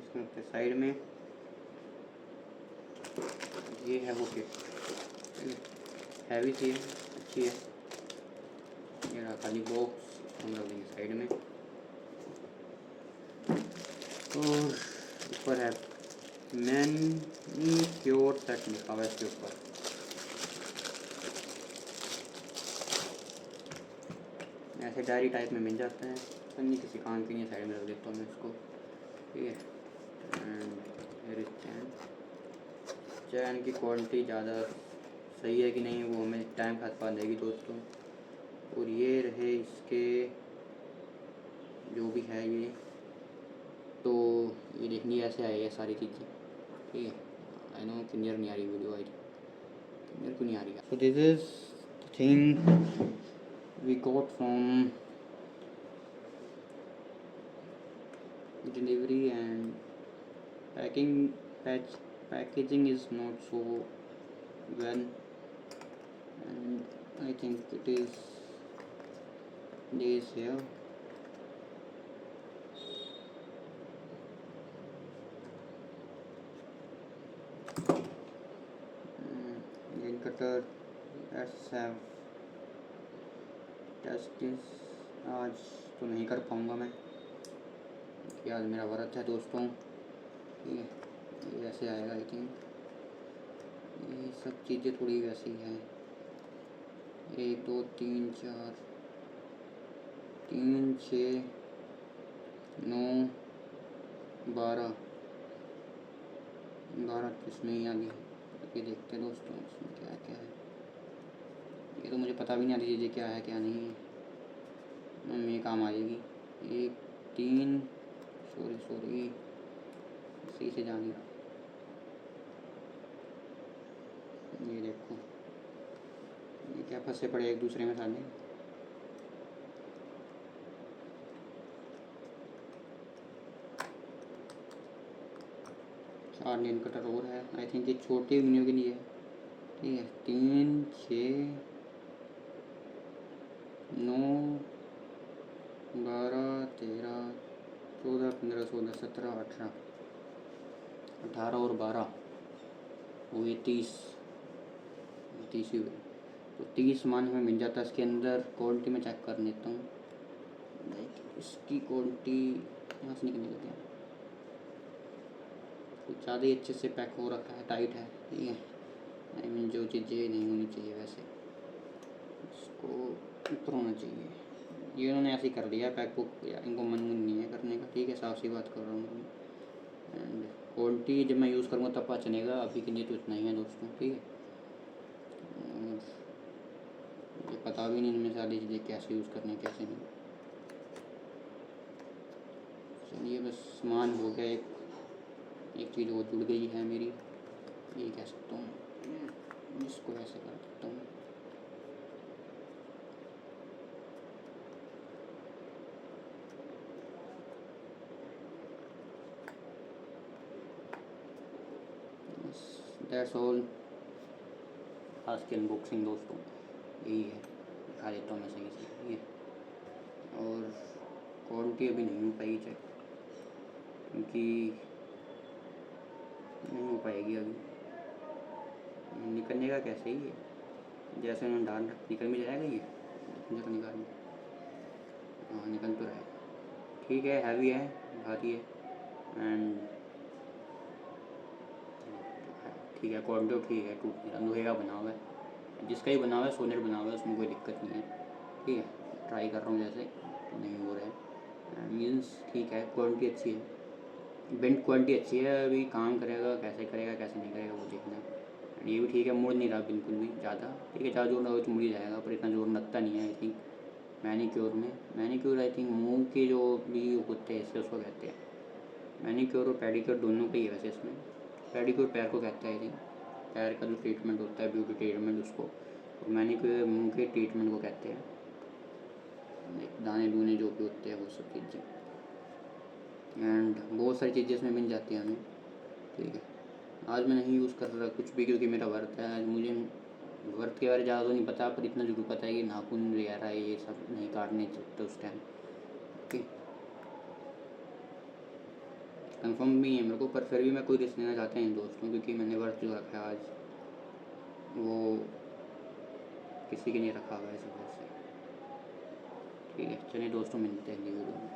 इसको रखते हैं साइड में। ये है वो किट, हैवी सी है, अच्छी है। ये रहा खाली बॉक्स, हम रख देंगे साइड में। और ऊपर है मैनीक्योर सेट लिखा हुआ है इसके ऊपर। ऐसे डायरी टाइप में मिल जाता है, पन्नी किसी काम की नहीं, साइड में रख देता हूँ मैं इसको, ठीक है। एंड चैन की क्वालिटी ज़्यादा सही है कि नहीं वो हमें टाइम के साथ पता देगी दोस्तों। और ये रहे इसके जो भी है ये, तो ये देखनी ऐसे आई है सारी चीज़ें, ठीक है। आई नो क्लियर नहीं आ रही वीडियो, आई क्लियर क्यों नहीं आ रही है। So this is the thing we got from delivery and packaging is not so well, and I think it is this here. Nail cutter, let's have test this। आज तो नहीं कर पाऊँगा मैं कि आज मेरा व्रत है दोस्तों, ठीक है। ये वैसे आएगा आई थिंक, ये सब चीज़ें थोड़ी वैसी हैं। 1 2 3 4 3 6 9 12 तो इसमें ही आ गई। ये देखते हैं दोस्तों इसमें क्या क्या है। ये तो मुझे पता भी नहीं आ रही चीज़ें क्या है क्या नहीं है, मम्मी काम आएगी। 1 3 सॉरी सही से जानी। ये देखो ये क्या फंसे पड़े एक दूसरे में साले। चार नेल कटर और है, आई थिंक ये छोटे वीडियो के लिए है, ठीक है। 3 6 9 12 13 14 15 16 17 18 और 12 हुए 30 ही हुए। तो 30 मान हमें मिल जाता है इसके अंदर। क्वालिटी में चेक कर लेता हूँ, लाइक इसकी क्वालिटी यहाँ से निकलने देते हैं। कुछ ज़्यादा ही अच्छे से पैक हो रखा है, टाइट है, ठीक है। आई मीन जो चीज़ें नहीं होनी चाहिए वैसे इसको ऊपर होना चाहिए। ये उन्होंने ऐसे ही कर दिया पैक बुक, या इनको मन नहीं है करने का, ठीक है। साफ सी बात कर रहा हूँ मैं। एंड क्वालिटी जब मैं यूज़ करूँगा तब पता चलेगा, अभी के लिए तो इतना ही है दोस्तों, ठीक है। ये पता भी नहीं इनमें सारी चीज़ें कैसे यूज़ करनी है कैसे नहीं। चलिए बस सामान हो गया, एक चीज़ और जुड़ गई है मेरी, ये कह सकता हूँ। इसको ऐसे कर सकता हूँ, दैट्स ऑल। आज की अनबॉक्सिंग दोस्तों यही है, दिखा देता हूँ मैं सही से, ठीक है। और क्वालिटी अभी नहीं हो पाई चेक, क्योंकि नहीं हो पाएगी अभी। निकलने का कैसे ही है, जैसे उन्होंने डाल निकल भी जाएगा ये, निकल हाँ निकल तो रहा है, ठीक है। हैवी है, भारी है, एंड ठीक है। क्वालिटी ठीक है, टूट लोहे का बना हुआ है, जिसका ही बना हुआ है सोलर बना हुआ है, उसमें कोई दिक्कत नहीं है, ठीक है। ट्राई कर रहा हूँ जैसे तो नहीं हो रहा है, मीन्स ठीक है। क्वालिटी अच्छी है, बेंट क्वालिटी अच्छी है। अभी काम करेगा कैसे नहीं करेगा वो देखना है। ये भी ठीक है, मुड़ नहीं रहा बिल्कुल भी ज़्यादा, ठीक है। ज़्यादा जोर ना हो तो मुड़ ही जाएगा, पर इतना जोर लगता नहीं है I think. Manicure I think मुँह के जो भी होते हैं इससे उसको कहते हैं। मैनीक्योर और पेडिक्योर दोनों का ही है वैसे इसमें। पेडिक्योर पैर को कहते हैं आई थिंक, पैर का जो ट्रीटमेंट होता है ब्यूटी ट्रीटमेंट उसको, और मैनीक्योर मुँह के ट्रीटमेंट को कहते हैं, दाने दूने जो भी होते हैं वो सब चीज़ें। एंड बहुत सारी चीज़ें इसमें मिल जाती हैं हमें, ठीक है। आज मैं नहीं यूज़ कर रहा कुछ भी क्योंकि मेरा वर्क है। आज मुझे वर्क के बारे में ज़्यादा तो नहीं पता, पर इतना ज़रूर पता है कि नाखून वगैरह ये सब नहीं काटने चाहिए उस टाइम, ठीक। कंफर्म भी है मेरे को, पर फिर भी मैं कोई रिस्क लेना चाहता हूँ इन दोस्तों, क्योंकि मैंने वर्थ जो रखा है आज वो किसी के नहीं रखा हुआ है इस वजह से। ठीक है चलिए दोस्तों, मिलते हैं अगली वीडियो में।